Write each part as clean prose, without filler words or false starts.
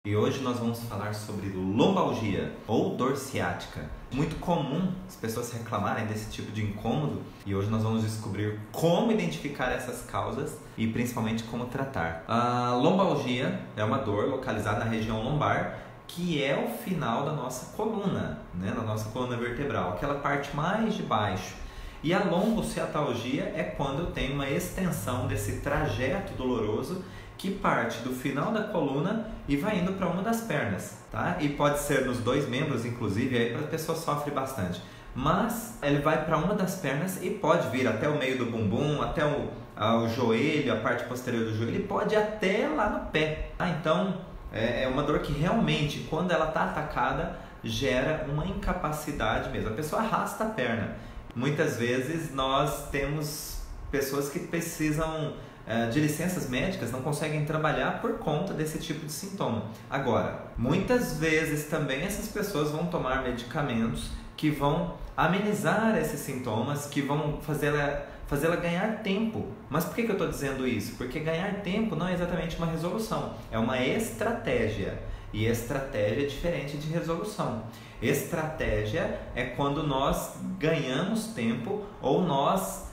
E hoje nós vamos falar sobre lombalgia ou dor ciática. Muito comum as pessoas reclamarem desse tipo de incômodo e hoje nós vamos descobrir como identificar essas causas e principalmente como tratar. A lombalgia é uma dor localizada na região lombar, que é o final da nossa coluna, da nossa coluna vertebral, aquela parte mais de baixo. E a lombociatalgia é quando eu tenho uma extensão desse trajeto doloroso que parte do final da coluna e vai indo para uma das pernas, tá? E pode ser nos dois membros, inclusive, aí a pessoa sofre bastante. Mas ele vai para uma das pernas e pode vir até o meio do bumbum, até o joelho, a parte posterior do joelho, e pode ir até lá no pé, tá? Então, é uma dor que realmente, quando ela está atacada, gera uma incapacidade mesmo. A pessoa arrasta a perna. Muitas vezes nós temos pessoas que precisam de licenças médicas, não conseguem trabalhar por conta desse tipo de sintoma. Agora, muitas vezes também essas pessoas vão tomar medicamentos que vão amenizar esses sintomas, que vão fazê-la ganhar tempo. Mas por que eu estou dizendo isso? Porque ganhar tempo não é exatamente uma resolução, é uma estratégia. E estratégia é diferente de resolução. Estratégia é quando nós ganhamos tempo ou nós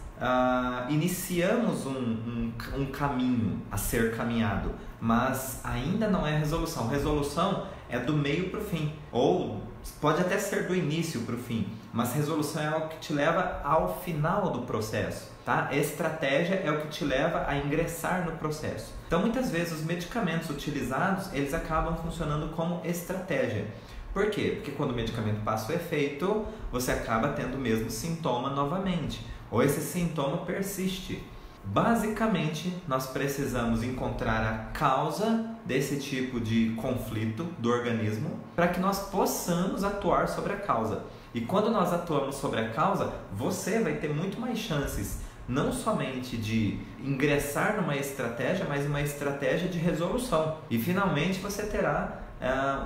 iniciamos um caminho a ser caminhado, mas ainda não é resolução. Resolução é do meio para o fim, ou pode até ser do início para o fim, mas resolução é algo que te leva ao final do processo, tá? Estratégia é o que te leva a ingressar no processo. Então, muitas vezes os medicamentos utilizados, eles acabam funcionando como estratégia. Por quê? Porque quando o medicamento passa o efeito, você acaba tendo o mesmo sintoma novamente, ou esse sintoma persiste. Basicamente, nós precisamos encontrar a causa desse tipo de conflito do organismo para que nós possamos atuar sobre a causa. E quando nós atuamos sobre a causa, você vai ter muito mais chances, não somente de ingressar numa estratégia, mas uma estratégia de resolução. E finalmente você terá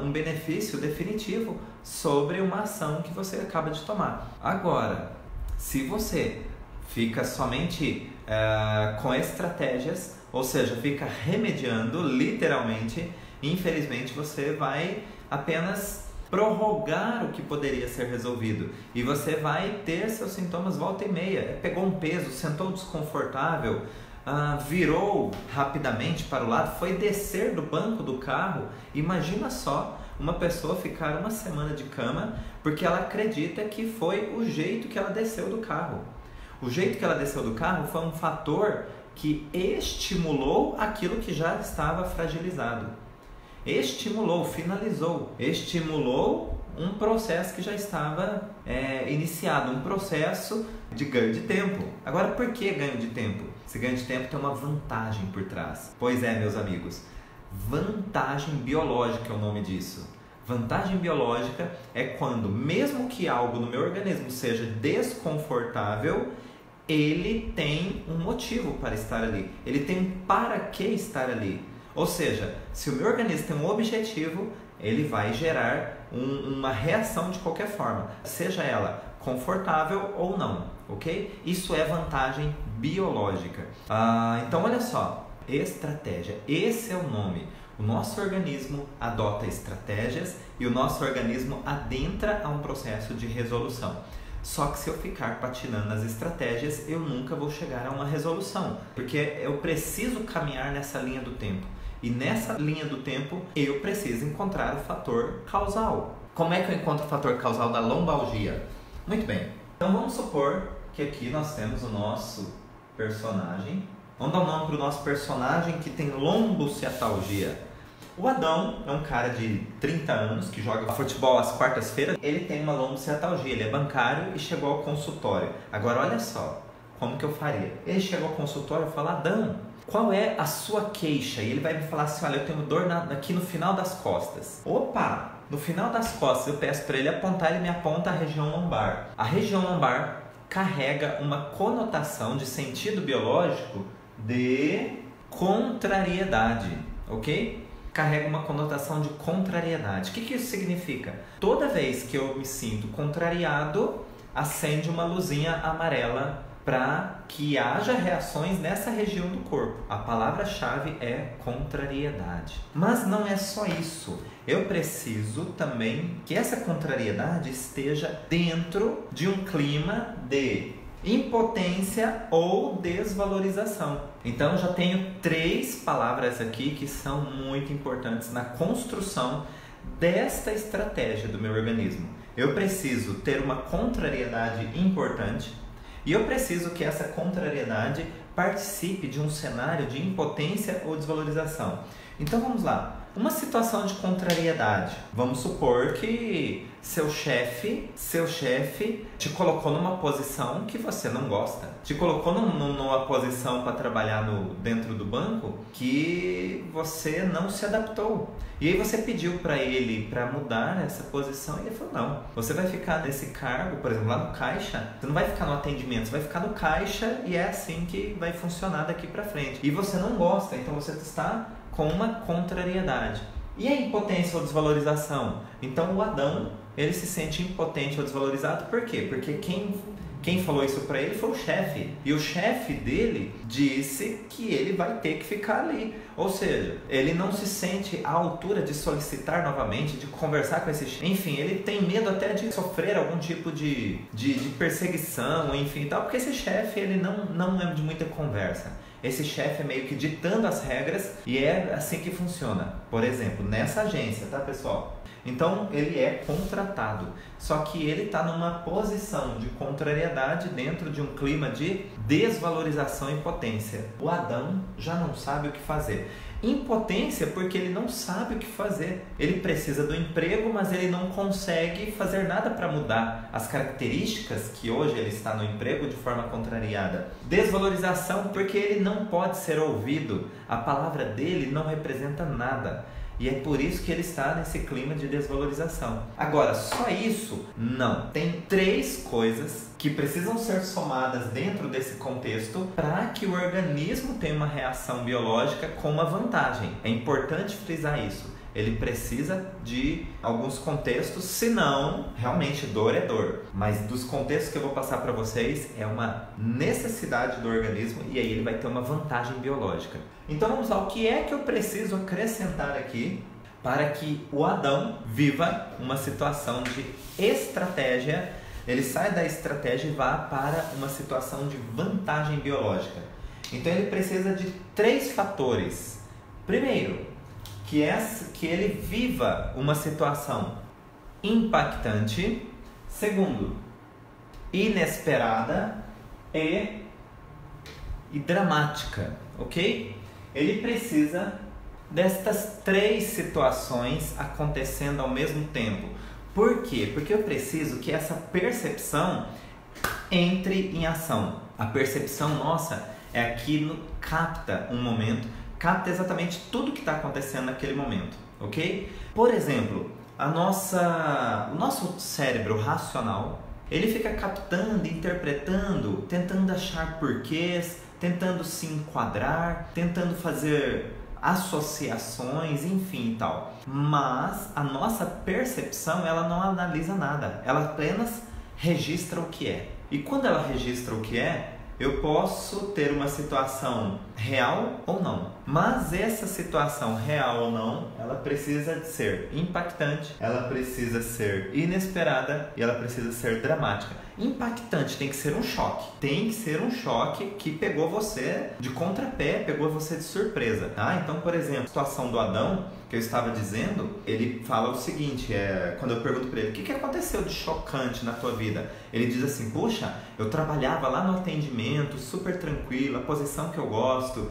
um benefício definitivo sobre uma ação que você acaba de tomar. Agora, se você fica somente com estratégias, ou seja, fica remediando literalmente, infelizmente você vai apenas prorrogar o que poderia ser resolvido e você vai ter seus sintomas volta e meia. Pegou um peso, sentou desconfortável, virou rapidamente para o lado, foi descer do banco do carro. Imagina só uma pessoa ficar uma semana de cama porque ela acredita que foi o jeito que ela desceu do carro. O jeito que ela desceu do carro foi um fator que estimulou aquilo que já estava fragilizado. Estimulou, finalizou, estimulou um processo que já estava iniciado, um processo de ganho de tempo. Agora, por que ganho de tempo? Esse ganho de tempo tem uma vantagem por trás. Pois é, meus amigos, vantagem biológica é o nome disso. Vantagem biológica é quando, mesmo que algo no meu organismo seja desconfortável, ele tem um motivo para estar ali. Ele tem um para que estar ali. Ou seja, se o meu organismo tem um objetivo, ele vai gerar uma reação de qualquer forma, seja ela confortável ou não, ok? Isso é vantagem biológica. Então, olha só, estratégia, esse é o nome. O nosso organismo adota estratégias e o nosso organismo adentra a um processo de resolução. Só que se eu ficar patinando nas estratégias, eu nunca vou chegar a uma resolução, porque eu preciso caminhar nessa linha do tempo. E nessa linha do tempo, eu preciso encontrar o fator causal. Como é que eu encontro o fator causal da lombalgia? Muito bem, então vamos supor que aqui nós temos o nosso personagem. Vamos dar um nome para o nosso personagem que tem lombociatalgia. O Adão é um cara de 30 anos que joga futebol às quartas-feiras. Ele tem uma lombociatalgia, ele é bancário e chegou ao consultório. Agora olha só, como que eu faria? Ele chegou ao consultório e falou: Adão, qual é a sua queixa? E ele vai me falar assim: olha, eu tenho dor aqui no final das costas. Opa! No final das costas eu peço para ele apontar, ele me aponta a região lombar. A região lombar carrega uma conotação de sentido biológico de contrariedade, ok? Carrega uma conotação de contrariedade. O que isso significa? Toda vez que eu me sinto contrariado, acende uma luzinha amarela para que haja reações nessa região do corpo. A palavra-chave é contrariedade. Mas não é só isso. Eu preciso também que essa contrariedade esteja dentro de um clima de impotência ou desvalorização. Então eu já tenho 3 palavras aqui que são muito importantes na construção desta estratégia do meu organismo. Eu preciso ter uma contrariedade importante e eu preciso que essa contrariedade participe de um cenário de impotência ou desvalorização. Então vamos lá. Uma situação de contrariedade. Vamos supor que seu chefe te colocou numa posição que você não gosta. Te colocou numa posição para trabalhar dentro do banco que você não se adaptou. E aí você pediu para ele para mudar essa posição e ele falou, não, você vai ficar nesse cargo, por exemplo, lá no caixa, você não vai ficar no atendimento, você vai ficar no caixa e é assim que vai funcionar daqui para frente. E você não gosta, então você está com uma contrariedade. E a impotência ou desvalorização? Então o Adão, ele se sente impotente ou desvalorizado, por quê? Porque quem falou isso para ele foi o chefe. E o chefe dele disse que ele vai ter que ficar ali. Ou seja, ele não se sente à altura de solicitar novamente, de conversar com esse chefe. Enfim, ele tem medo até de sofrer algum tipo de perseguição, enfim, tal, porque esse chefe, ele não é de muita conversa. Esse chefe é meio que ditando as regras e é assim que funciona. Por exemplo, nessa agência, tá, pessoal? Então, ele é contratado. Só que ele está numa posição de contrariedade dentro de um clima de desvalorização e impotência. O Adão já não sabe o que fazer. Impotência porque ele não sabe o que fazer. Ele precisa do emprego, mas ele não consegue fazer nada para mudar as características que hoje ele está no emprego de forma contrariada. Desvalorização porque ele não pode ser ouvido. A palavra dele não representa nada. E é por isso que ele está nesse clima de desvalorização. Agora, só isso? Não. Tem 3 coisas que precisam ser somadas dentro desse contexto para que o organismo tenha uma reação biológica com uma vantagem. É importante frisar isso. Ele precisa de alguns contextos, senão realmente dor é dor. Mas dos contextos que eu vou passar para vocês é uma necessidade do organismo e aí ele vai ter uma vantagem biológica. Então vamos lá, o que é que eu preciso acrescentar aqui para que o Adão viva uma situação de estratégia, ele sai da estratégia e vá para uma situação de vantagem biológica. Então ele precisa de 3 fatores. Primeiro, que ele viva uma situação impactante. Segundo, inesperada e dramática, ok? Ele precisa destas 3 situações acontecendo ao mesmo tempo. Por quê? Porque eu preciso que essa percepção entre em ação. A percepção nossa é aquilo que capta um momento, capta exatamente tudo que está acontecendo naquele momento, ok? Por exemplo, o nosso cérebro racional, ele fica captando, interpretando, tentando achar porquês, tentando se enquadrar, tentando fazer associações, enfim e tal. Mas a nossa percepção, ela não analisa nada, ela apenas registra o que é. E quando ela registra o que é, eu posso ter uma situação real ou não. Mas essa situação real ou não, ela precisa de ser impactante, ela precisa ser inesperada e ela precisa ser dramática. Impactante tem que ser um choque. Tem que ser um choque que pegou você de contrapé, pegou você de surpresa. Então, por exemplo, a situação do Adão, que eu estava dizendo, ele fala o seguinte, quando eu pergunto para ele, o que aconteceu de chocante na tua vida? Ele diz assim, puxa, eu trabalhava lá no atendimento, super tranquilo, a posição que eu gosto,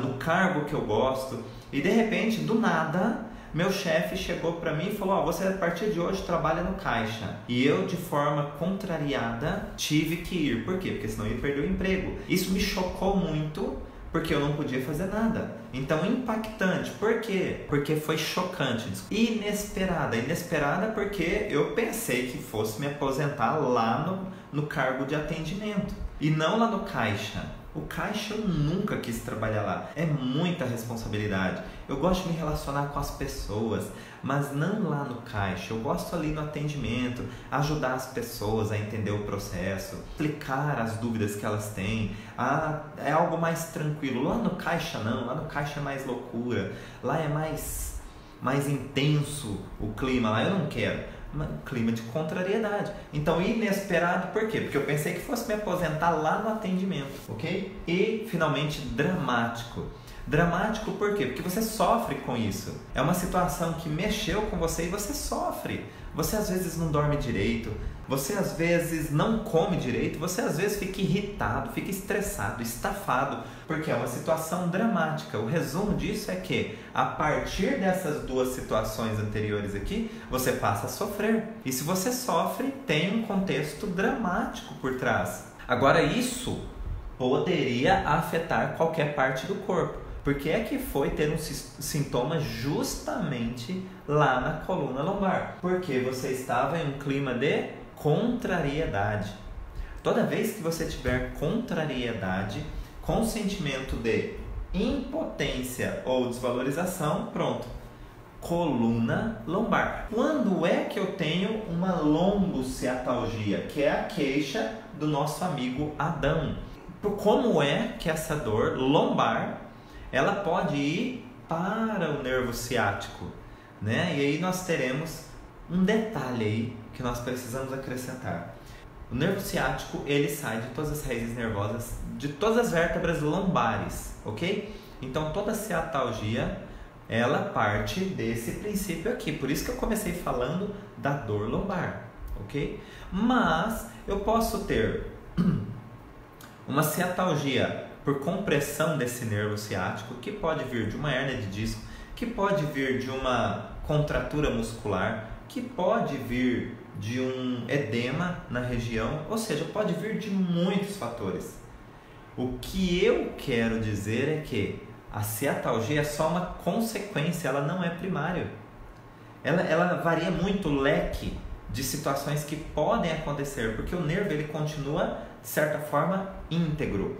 no cargo que eu gosto, e de repente, do nada, meu chefe chegou para mim e falou, você a partir de hoje trabalha no caixa. E eu, de forma contrariada, tive que ir. Por quê? Porque senão eu ia perder o emprego. Isso me chocou muito, porque eu não podia fazer nada. Então, impactante. Por quê? Porque foi chocante. Inesperada. Inesperada porque eu pensei que fosse me aposentar lá no cargo de atendimento. E não lá no caixa. O caixa eu nunca quis trabalhar lá. É muita responsabilidade. Eu gosto de me relacionar com as pessoas, mas não lá no caixa. Eu gosto ali no atendimento, ajudar as pessoas a entender o processo, explicar as dúvidas que elas têm. É algo mais tranquilo. Lá no caixa não, lá no caixa é mais loucura, lá é mais intenso o clima, lá eu não quero. Um clima de contrariedade. Então, inesperado, por quê? Porque eu pensei que fosse me aposentar lá no atendimento, ok? E, finalmente, dramático. Dramático por quê? Porque você sofre com isso. É uma situação que mexeu com você e você sofre. Você às vezes não dorme direito, você às vezes não come direito, você às vezes fica irritado, fica estressado, estafado, porque é uma situação dramática. O resumo disso é que, a partir dessas duas situações anteriores aqui, você passa a sofrer. E se você sofre, tem um contexto dramático por trás. Agora, isso poderia afetar qualquer parte do corpo. Por que é que foi ter um sintoma justamente lá na coluna lombar? Porque você estava em um clima de contrariedade. Toda vez que você tiver contrariedade, com sentimento de impotência ou desvalorização, pronto, coluna lombar. Quando é que eu tenho uma lombociatalgia, que é a queixa do nosso amigo Adão? Como é que essa dor lombar ela pode ir para o nervo ciático, né? E aí nós teremos um detalhe aí que nós precisamos acrescentar. O nervo ciático, ele sai de todas as raízes nervosas, de todas as vértebras lombares, ok? Então toda a ciatalgia, ela parte desse princípio aqui. Por isso que eu comecei falando da dor lombar, ok? Mas eu posso ter uma ciatalgia por compressão desse nervo ciático, que pode vir de uma hérnia de disco, que pode vir de uma contratura muscular, que pode vir de um edema na região, ou seja, pode vir de muitos fatores. O que eu quero dizer é que a ciatalgia é só uma consequência, ela não é primária. Ela varia muito o leque de situações que podem acontecer, porque o nervo ele continua, de certa forma, íntegro,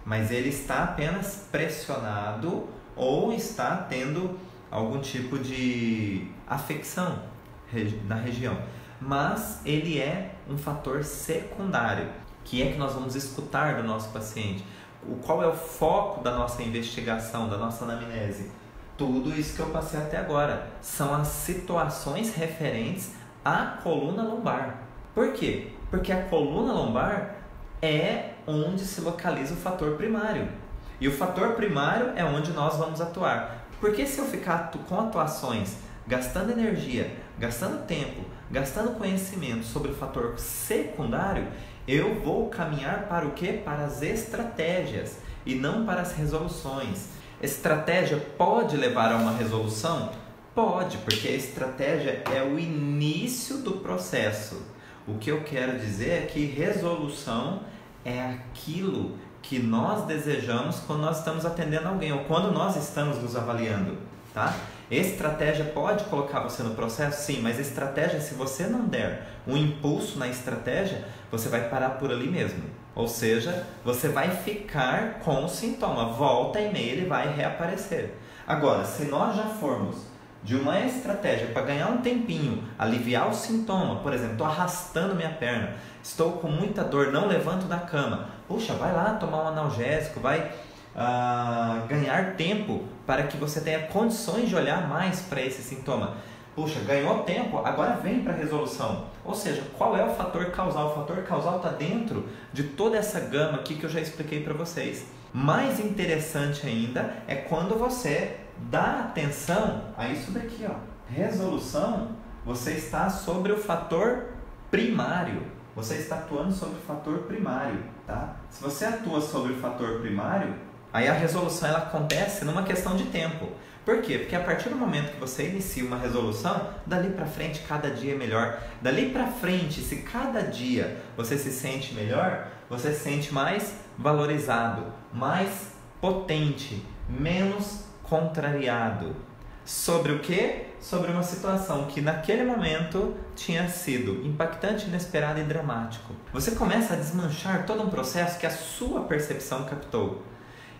mas ele está apenas pressionado ou está tendo algum tipo de afecção na região. Mas ele é um fator secundário, que é que nós vamos escutar do nosso paciente. Qual é o foco da nossa investigação, da nossa anamnese? Tudo isso que eu passei até agora são as situações referentes à coluna lombar. Por quê? Porque a coluna lombar é onde se localiza o fator primário. E o fator primário é onde nós vamos atuar. Porque se eu ficar com atuações, gastando energia, gastando tempo, gastando conhecimento sobre o fator secundário, eu vou caminhar para o quê? Para as estratégias e não para as resoluções. Estratégia pode levar a uma resolução? Pode, porque a estratégia é o início do processo. O que eu quero dizer é que resolução é aquilo que nós desejamos quando nós estamos atendendo alguém ou quando nós estamos nos avaliando, tá? Estratégia pode colocar você no processo? Sim, mas estratégia, se você não der um impulso na estratégia, você vai parar por ali mesmo. Ou seja, você vai ficar com o sintoma, volta e meia ele vai reaparecer. Agora, se nós já formos de uma estratégia para ganhar um tempinho, aliviar o sintoma, por exemplo, estou arrastando minha perna, estou com muita dor, não levanto da cama, puxa, vai lá tomar um analgésico, vai ganhar tempo para que você tenha condições de olhar mais para esse sintoma. Puxa, ganhou tempo, agora vem para a resolução. Ou seja, qual é o fator causal? O fator causal está dentro de toda essa gama aqui que eu já expliquei para vocês. Mais interessante ainda é quando você dá atenção a isso daqui, ó. Resolução, você está sobre o fator primário. Você está atuando sobre o fator primário, tá? Se você atua sobre o fator primário, aí a resolução ela acontece numa questão de tempo. Por quê? Porque a partir do momento que você inicia uma resolução, dali para frente cada dia é melhor. Dali para frente, se cada dia você se sente melhor, você se sente mais valorizado, mais potente, menos contrariado. Sobre o quê? Sobre uma situação que naquele momento tinha sido impactante, inesperado e dramático. Você começa a desmanchar todo um processo que a sua percepção captou.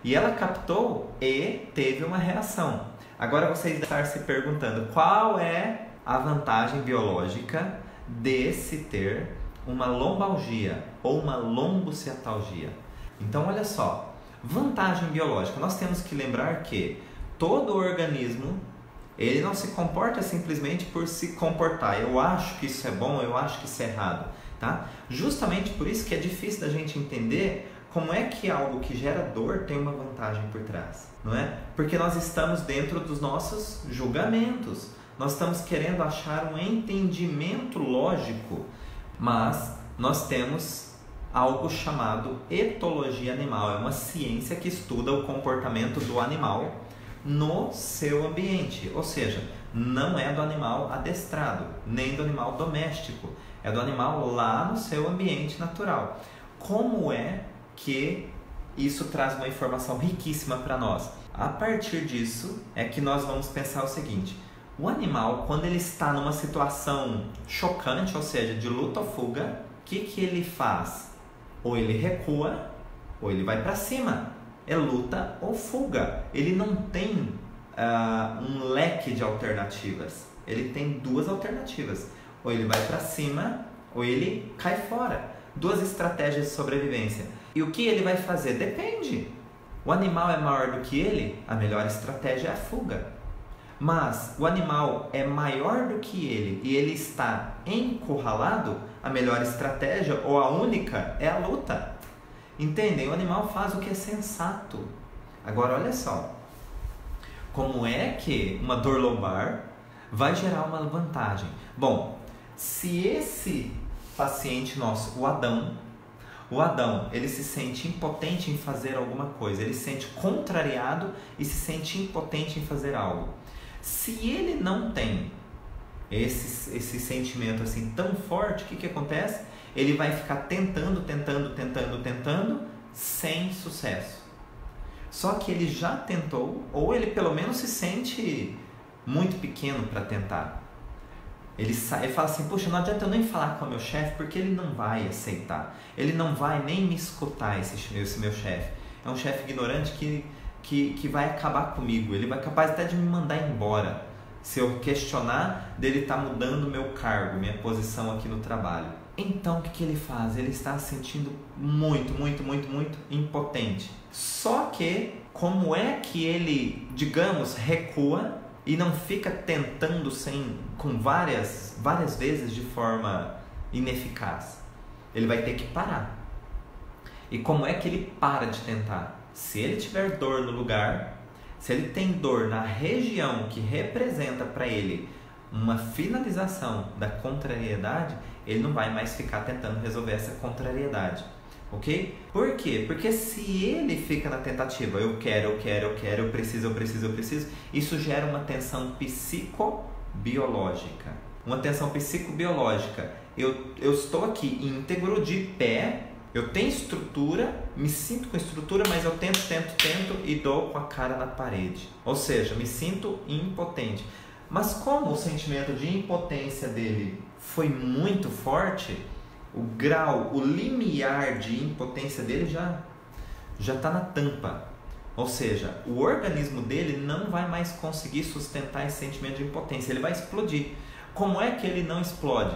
E ela captou e teve uma reação. Agora vocês devem estar se perguntando qual é a vantagem biológica de se ter uma lombalgia ou uma lombociatalgia. Então, olha só, vantagem biológica. Nós temos que lembrar que todo organismo, ele não se comporta simplesmente por se comportar. Eu acho que isso é bom, eu acho que isso é errado, tá? Justamente por isso que é difícil da gente entender como é que algo que gera dor tem uma vantagem por trás, não é? Porque nós estamos dentro dos nossos julgamentos. Nós estamos querendo achar um entendimento lógico, mas nós temos algo chamado etologia animal. É uma ciência que estuda o comportamento do animal no seu ambiente. Ou seja, não é do animal adestrado, nem do animal doméstico. É do animal lá no seu ambiente natural. Como é que isso traz uma informação riquíssima para nós? A partir disso é que nós vamos pensar o seguinte: o animal, quando ele está numa situação chocante, ou seja, de luta ou fuga, o que ele faz? Ou ele recua, ou ele vai para cima. É luta ou fuga. Ele não tem um leque de alternativas. Ele tem duas alternativas. Ou ele vai para cima, ou ele cai fora. Duas estratégias de sobrevivência. E o que ele vai fazer? Depende. O animal é maior do que ele, a melhor estratégia é a fuga. Mas o animal é maior do que ele e ele está encurralado, a melhor estratégia ou a única é a luta. Entendem? O animal faz o que é sensato. Agora olha só, como é que uma dor lombar vai gerar uma vantagem? Bom, se esse paciente nosso, o Adão, ele se sente impotente em fazer alguma coisa, ele se sente contrariado e se sente impotente em fazer algo. Se ele não tem esse sentimento assim tão forte, o que acontece? Ele vai ficar tentando, sem sucesso. Só que ele já tentou, ou ele pelo menos se sente muito pequeno para tentar. Ele fala assim: poxa, não adianta eu nem falar com o meu chefe, porque ele não vai aceitar. Ele não vai nem me escutar, esse meu chefe. É um chefe ignorante que vai acabar comigo. Ele vai capaz até de me mandar embora se eu questionar dele estar mudando meu cargo, minha posição aqui no trabalho. Então o que ele faz? Ele está se sentindo muito impotente. Só que como é que ele, digamos, recua e não fica tentando com várias vezes de forma ineficaz? Ele vai ter que parar. E como é que ele para de tentar? Se ele tiver dor no lugar, se ele tem dor na região que representa para ele uma finalização da contrariedade, ele não vai mais ficar tentando resolver essa contrariedade, ok? Por quê? Porque se ele fica na tentativa, eu quero, eu preciso, isso gera uma tensão psicobiológica. Uma tensão psicobiológica. Eu estou aqui íntegro, de pé, eu tenho estrutura, me sinto com estrutura, mas eu tento e dou com a cara na parede. Ou seja, me sinto impotente. Mas como o sentimento de impotência dele foi muito forte, o grau, o limiar de impotência dele já está na tampa. Ou seja, o organismo dele não vai mais conseguir sustentar esse sentimento de impotência, ele vai explodir. Como é que ele não explode?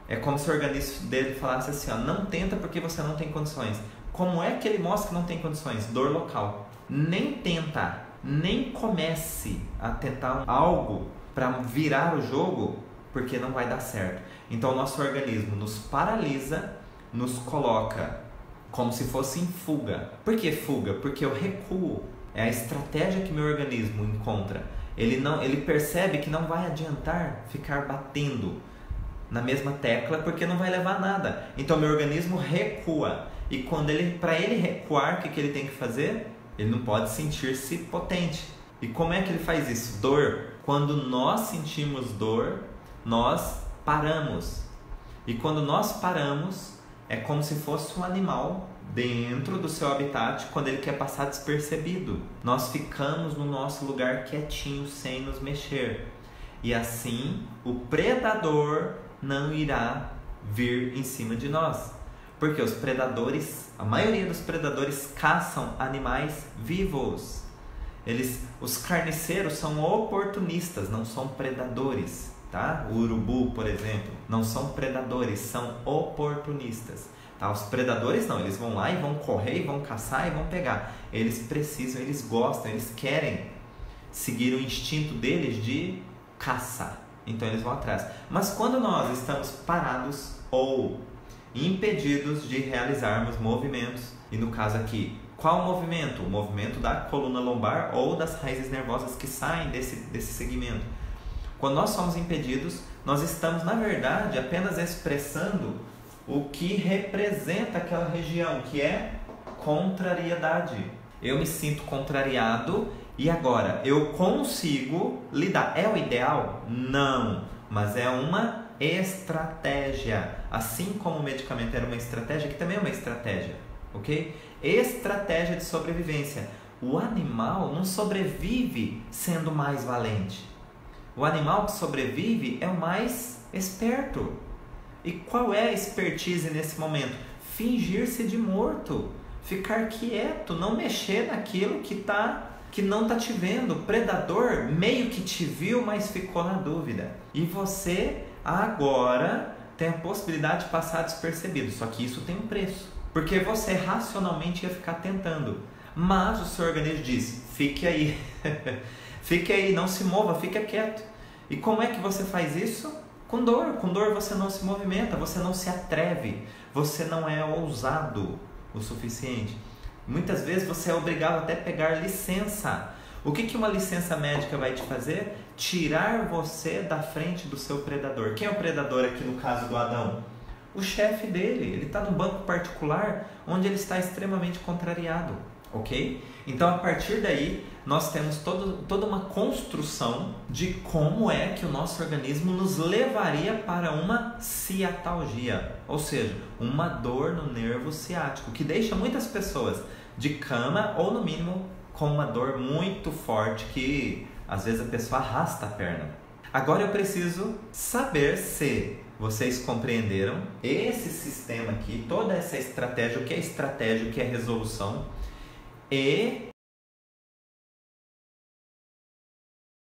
É como se o organismo dele falasse assim: ó, não tenta porque você não tem condições. Como é que ele mostra que não tem condições? Dor local. Nem tenta, nem comece a tentar algo para virar o jogo, porque não vai dar certo. Então o nosso organismo nos paralisa, nos coloca como se fosse em fuga. Por que fuga? Porque eu recuo. É a estratégia que meu organismo encontra. Ele percebe que não vai adiantar ficar batendo na mesma tecla, porque não vai levar a nada. Então meu organismo recua. E para ele recuar, o que ele tem que fazer? Ele não pode sentir-se potente. E como é que ele faz isso? Dor. Quando nós sentimos dor, nós paramos. E quando nós paramos, é como se fosse um animal dentro do seu habitat quando ele quer passar despercebido. Nós ficamos no nosso lugar quietinho, sem nos mexer. E assim, o predador não irá vir em cima de nós. Porque a maioria dos predadores caçam animais vivos. Os carniceiros são oportunistas, não são predadores, tá? O urubu, por exemplo, não são predadores, são oportunistas. Tá? Os predadores não, eles vão lá e vão correr, e vão caçar e vão pegar. Eles precisam, eles gostam, eles querem seguir o instinto deles de caçar. Então eles vão atrás. Mas quando nós estamos parados ou impedidos de realizarmos movimentos, e no caso aqui, qual movimento? O movimento da coluna lombar ou das raízes nervosas que saem desse segmento. Quando nós somos impedidos, nós estamos, na verdade, apenas expressando o que representa aquela região, que é contrariedade. Eu me sinto contrariado e agora eu consigo lidar. É o ideal? Não, mas é uma estratégia. Assim como o medicamento era uma estratégia, que também é uma estratégia, ok? Estratégia de sobrevivência. O animal não sobrevive sendo mais valente. O animal que sobrevive é o mais esperto. E qual é a expertise nesse momento? Fingir-se de morto, ficar quieto, não mexer naquilo que não está te vendo. O predador meio que te viu, mas ficou na dúvida. E você agora tem a possibilidade de passar despercebido, só que isso tem um preço. Porque você racionalmente ia ficar tentando, mas o seu organismo diz, fique aí, fique aí, não se mova, fica quieto. E como é que você faz isso? Com dor você não se movimenta, você não se atreve, você não é ousado o suficiente. Muitas vezes você é obrigado até a pegar licença. O que uma licença médica vai te fazer? Tirar você da frente do seu predador. Quem é o predador aqui no caso do Adão? O chefe dele, ele está num banco particular onde ele está extremamente contrariado, ok? Então a partir daí nós temos toda uma construção de como é que o nosso organismo nos levaria para uma ciatalgia, ou seja, uma dor no nervo ciático, que deixa muitas pessoas de cama ou no mínimo com uma dor muito forte que às vezes a pessoa arrasta a perna. Agora eu preciso saber se vocês compreenderam esse sistema aqui, toda essa estratégia, o que é estratégia, o que é resolução, e